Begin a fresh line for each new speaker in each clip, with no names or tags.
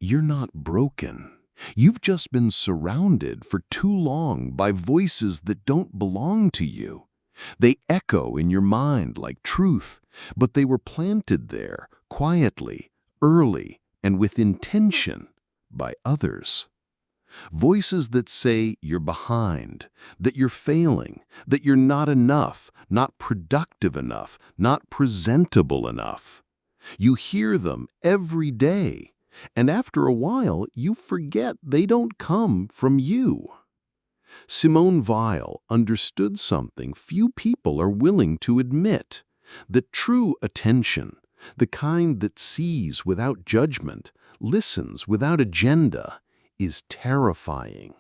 You're not broken. You've just been surrounded for too long by voices that don't belong to you. They echo in your mind like truth, but they were planted there quietly, early, and with intention by others. Voices that say you're behind, that you're failing, that you're not enough, not productive enough, not presentable enough. You hear them every day, and after a while you forget they don't come from you. Simone Weil understood something few people are willing to admit, that true attention, the kind that sees without judgment, listens without agenda, is terrifying,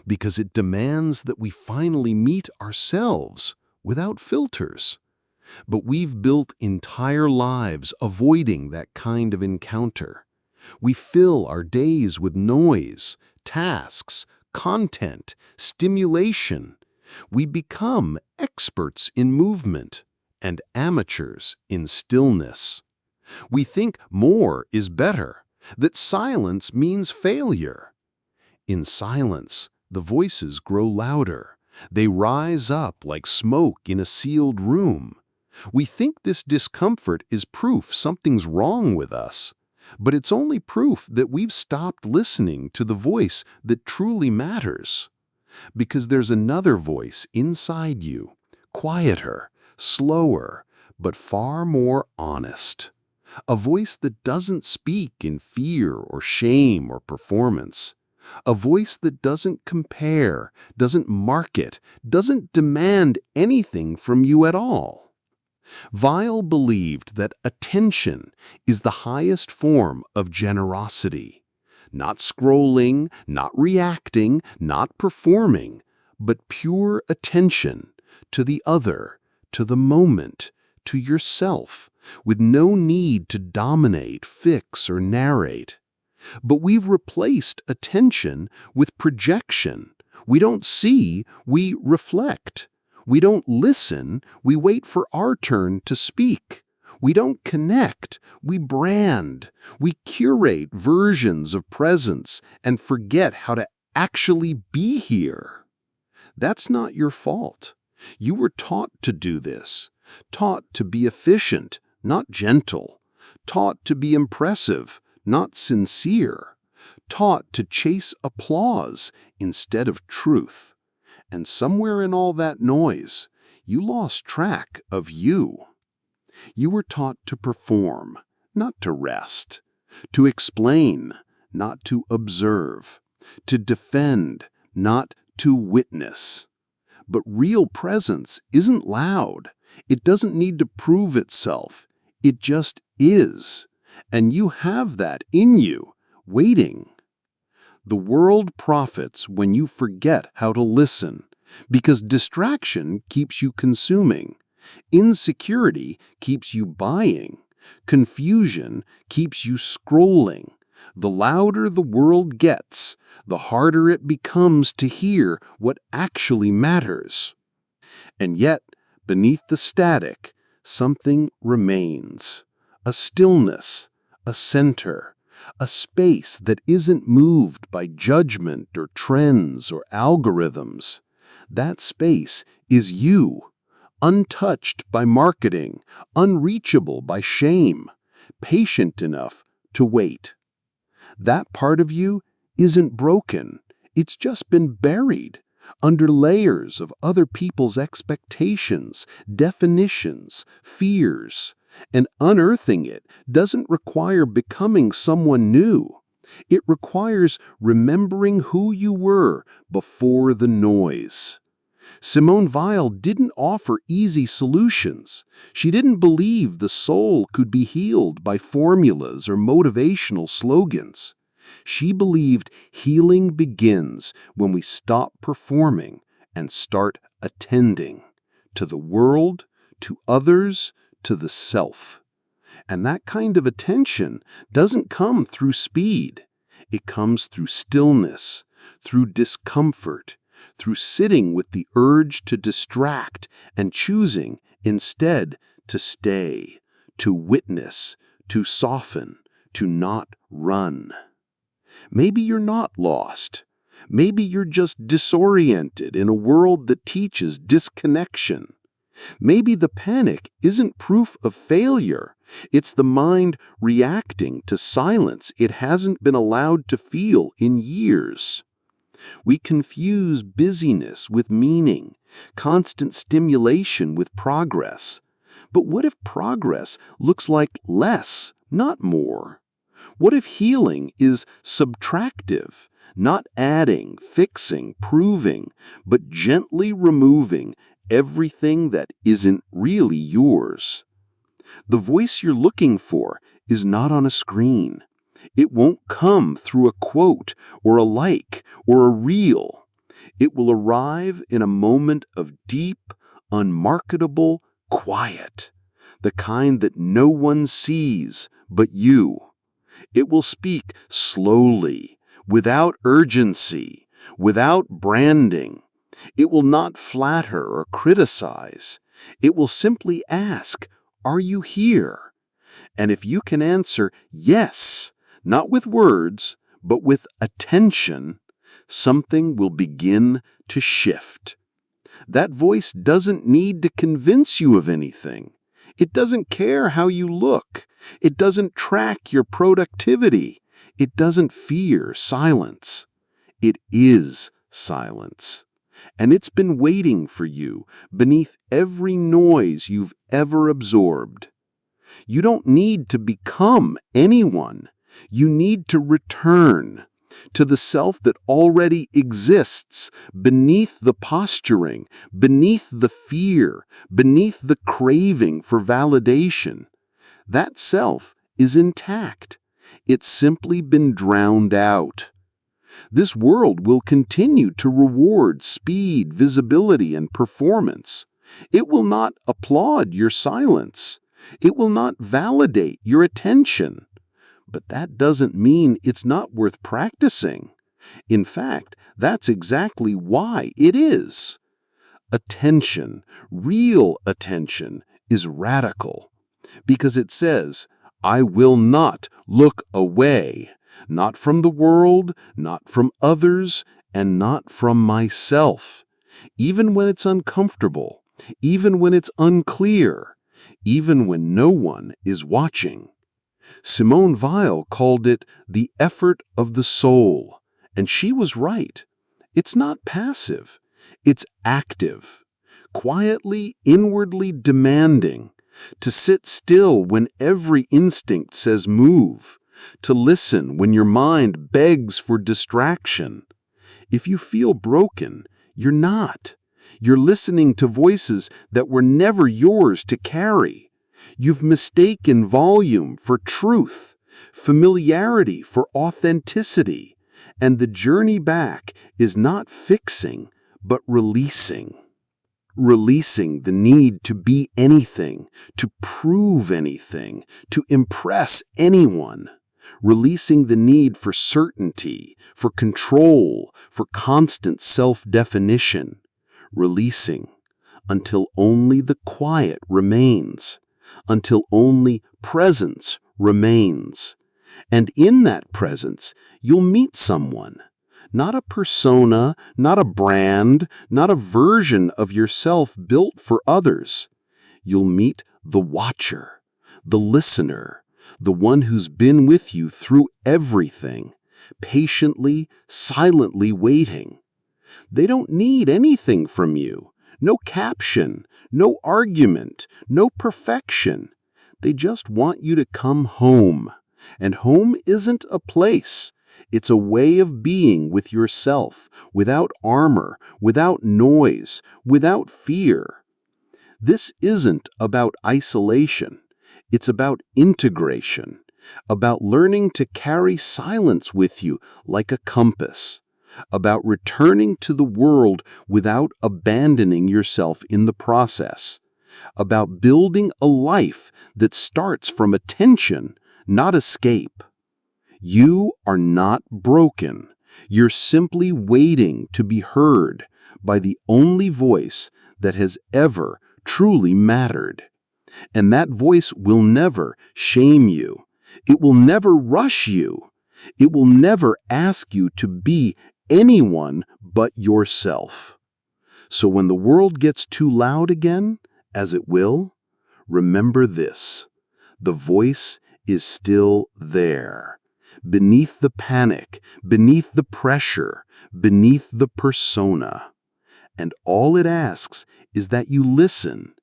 because it demands that we finally meet ourselves without filters. But we've built entire lives avoiding that kind of encounter. We fill our days with noise, tasks, content, stimulation. We become experts in movement and amateurs in stillness. We think more is better, that silence means failure. In silence, the voices grow louder. They rise up like smoke in a sealed room. We think this discomfort is proof something's wrong with us, but it's only proof that we've stopped listening to the voice that truly matters. Because there's another voice inside you, quieter, slower, but far more honest. A voice that doesn't speak in fear or shame or performance. A voice that doesn't compare, doesn't market, doesn't demand anything from you at all. Weil believed that attention is the highest form of generosity. Not scrolling, not reacting, not performing, but pure attention to the other, to the moment, to yourself, with no need to dominate, fix, or narrate. But we've replaced attention with projection. We don't see, we reflect. We don't listen, we wait for our turn to speak. We don't connect, we brand. We curate versions of presence and forget how to actually be here. That's not your fault. You were taught to do this, taught to be efficient, not gentle, taught to be impressive, not sincere, taught to chase applause instead of truth. And somewhere in all that noise, you lost track of you. You were taught to perform, not to rest, to explain, not to observe, to defend, not to witness. But real presence isn't loud. It doesn't need to prove itself. It just is. And you have that in you, waiting. The world profits when you forget how to listen, because distraction keeps you consuming, insecurity keeps you buying, confusion keeps you scrolling. The louder the world gets, the harder it becomes to hear what actually matters. And yet, beneath the static, something remains, a stillness, a center, a space that isn't moved by judgment or trends or algorithms. That space is you, untouched by marketing, unreachable by shame, patient enough to wait. That part of you isn't broken, it's just been buried under layers of other people's expectations, definitions, fears. And unearthing it doesn't require becoming someone new. It requires remembering who you were before the noise. Simone Weil didn't offer easy solutions. She didn't believe the soul could be healed by formulas or motivational slogans. She believed healing begins when we stop performing and start attending to the world, to others, to the self. And that kind of attention doesn't come through speed. It comes through stillness, through discomfort, through sitting with the urge to distract and choosing instead to stay, to witness, to soften, to not run. Maybe you're not lost. Maybe you're just disoriented in a world that teaches disconnection. Maybe the panic isn't proof of failure. It's the mind reacting to silence it hasn't been allowed to feel in years. We confuse busyness with meaning, constant stimulation with progress. But what if progress looks like less, not more? What if healing is subtractive, not adding, fixing, proving, but gently removing everything that isn't really yours? The voice you're looking for is not on a screen. It won't come through a quote or a like or a reel. It will arrive in a moment of deep, unmarketable quiet, the kind that no one sees but you. It will speak slowly, without urgency, without branding. It will not flatter or criticize. It will simply ask, "Are you here?" And if you can answer yes, not with words, but with attention, something will begin to shift. That voice doesn't need to convince you of anything. It doesn't care how you look. It doesn't track your productivity. It doesn't fear silence. It is silence. And it's been waiting for you beneath every noise you've ever absorbed. You don't need to become anyone. You need to return to the self that already exists beneath the posturing, beneath the fear, beneath the craving for validation. That self is intact. It's simply been drowned out. This world will continue to reward speed, visibility, and performance. It will not applaud your silence. It will not validate your attention. But that doesn't mean it's not worth practicing. In fact, that's exactly why it is. Attention, real attention, is radical because it says, "I will not look away, not from the world, not from others, and not from myself, even when it's uncomfortable, even when it's unclear, even when no one is watching." Simone Weil called it the effort of the soul, and she was right. It's not passive, it's active, quietly, inwardly demanding, to sit still when every instinct says move, to listen when your mind begs for distraction. If you feel broken, you're not. You're listening to voices that were never yours to carry. You've mistaken volume for truth, familiarity for authenticity, and the journey back is not fixing, but releasing. Releasing the need to be anything, to prove anything, to impress anyone. Releasing the need for certainty, for control, for constant self-definition. Releasing until only the quiet remains, until only presence remains. And in that presence, you'll meet someone. Not a persona, not a brand, not a version of yourself built for others. You'll meet the watcher, the listener, the one who's been with you through everything, patiently, silently waiting. They don't need anything from you. No caption, no argument, no perfection. They just want you to come home. And home isn't a place. It's a way of being with yourself, without armor, without noise, without fear. This isn't about isolation. It's about integration, about learning to carry silence with you like a compass, about returning to the world without abandoning yourself in the process, about building a life that starts from attention, not escape. You are not broken. You're simply waiting to be heard by the only voice that has ever truly mattered. And that voice will never shame you. It will never rush you.
It will never ask you to be anyone but yourself. So when the world gets too loud again, as it will, remember this: the voice is still there. Beneath the panic, beneath the pressure, beneath the persona. And all it asks is that you listen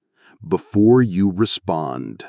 before you respond.